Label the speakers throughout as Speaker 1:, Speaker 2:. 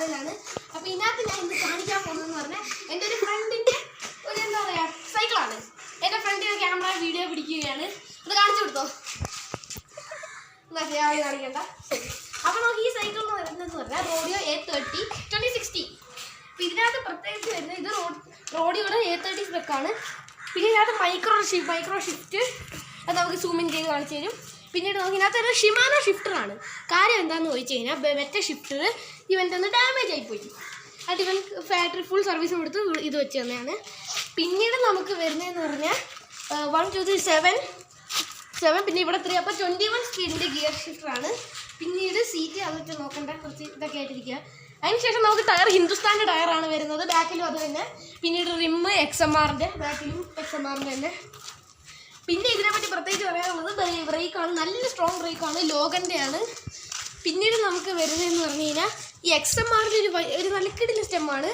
Speaker 1: ചാനലാണ്. അപ്പോൾ ഇതിനകത്ത് ഞാൻ ഇന്ന് കാണിക്കാൻ പോകുന്നതെന്ന് പറഞ്ഞാൽ എൻ്റെ ഒരു ഫ്രണ്ടിൻ്റെ ഒരു എന്താ പറയുക സൈക്കിളാണ്. എൻ്റെ ഫ്രണ്ടിന് ക്യാമറ വീഡിയോ പിടിക്കുകയാണ്. അത് കാണിച്ചു കൊടുത്തോ, എന്നാ കാണിക്കണ്ട. അപ്പോൾ നമുക്ക് ഈ സൈക്കിൾ എന്ന് പറയുന്നതെന്ന് പറഞ്ഞാൽ റോഡിയോ A30 2060. അപ്പോൾ ഇതിനകത്ത് പ്രത്യേകിച്ച് വരുന്നത് ഇത് റോഡിയോയുടെ A30 സ്പെക്കാണ്. പിന്നെ ഇതിനകത്ത് മൈക്രോ ഷിഫ്റ്റ് അത് നമുക്ക് സൂമിൻ ചെയ്ത് കാണിച്ചു തരും. പിന്നീട് നമുക്ക് ഇതിനകത്തൊരു ഷിമാനോ ഷിഫ്റ്ററാണ്. കാര്യം എന്താണെന്ന് ചോദിച്ചു കഴിഞ്ഞാൽ മറ്റേ ഷിഫ്റ്റർ ഇവൻ്റെ ഒന്ന് ഡാമേജ് ആയിപ്പോയി. അത് ഇവൻ ഫാക്ടറി ഫുൾ സർവീസും കൊടുത്ത് ഇത് വെച്ച് തന്നെയാണ്. പിന്നീട് നമുക്ക് വരുന്നതെന്ന് പറഞ്ഞാൽ 1 2 3 7 പിന്നെ ഇവിടെ 3 അപ്പോൾ 21 സ്പീഡിൻ്റെ ഗിയർ ഷിഫ്റ്ററാണ്. പിന്നീട് സീറ്റ് അതൊക്കെ നോക്കണ്ട, കുറച്ച് ഇതൊക്കെ ആയിട്ടിരിക്കുക. അതിനുശേഷം നമുക്ക് ടയർ ഹിന്ദുസ്ഥാൻ്റെ ടയറാണ് വരുന്നത്, ബാക്കിലും അത് തന്നെ. പിന്നീട് റിമ്മ് XMRൻ്റെ, ബാക്കിലും XMRൻ്റെ തന്നെ. പിന്നെ ഇതിനെപ്പറ്റി പ്രത്യേകിച്ച് പറയാനുള്ളത് ബ്രേക്കാണ്, നല്ല സ്ട്രോങ് ബ്രേക്കാണ്, ലോഗൻ്റെയാണ്. പിന്നീട് നമുക്ക് വരുന്നതെന്ന് പറഞ്ഞു കഴിഞ്ഞാൽ ഈ XMRൻ്റെ ഒരു നല്ല കിടിലൻ സ്റ്റെമ്മാണ്.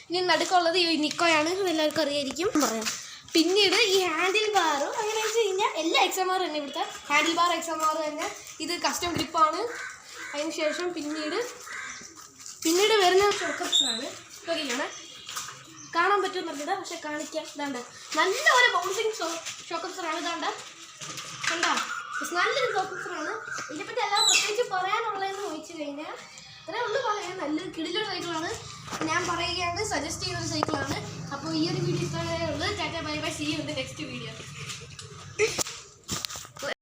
Speaker 1: ഇനി നടുക്കുള്ളത് ഈ നിക്കോയാണ്, എല്ലാവർക്കും അറിയായിരിക്കും പറയാം. പിന്നീട് ഈ ഹാൻഡിൽ ബാറും അങ്ങനെ വെച്ച് കഴിഞ്ഞാൽ എല്ലാ XMR തന്നെ, ഇവിടുത്തെ ഹാൻഡിൽ ബാർ XMR തന്നെ. ഇത് കസ്റ്റം ഗ്രിപ്പാണ്. അതിനുശേഷം പിന്നീട് വരുന്ന ഷോക്കപ്സറാണ്. ഇതൊക്കെയാണ് കാണാൻ പറ്റുമെന്ന് പറഞ്ഞത്, പക്ഷെ കാണിക്കാം. ഇതാണ്ട് നല്ല ഒരു ബൗൺസിങ് ഷോക്കപ്സറാണ്. ഇതാണ്ട് കണ്ടോ, നല്ലൊരു ഷോക്കപ്സറാണ്. ഇതിനെപ്പറ്റി എല്ലാം പ്രത്യേകിച്ച് പറയാനുള്ളതെന്ന് ചോദിച്ചു കഴിഞ്ഞാൽ അത്രേ ഉള്ളൂ പറയാൻ. നല്ലൊരു കിടിലൊരു സൈക്കിളാണ്. ഞാൻ പറയുകയാണ്, സജസ്റ്റ് ചെയ്യുന്നൊരു സൈക്കിളാണ്. അപ്പോൾ ഈ ഒരു വീഡിയോ ഇത്രയേ ഉള്ളൂ. Tata bye bye, see you in the next video.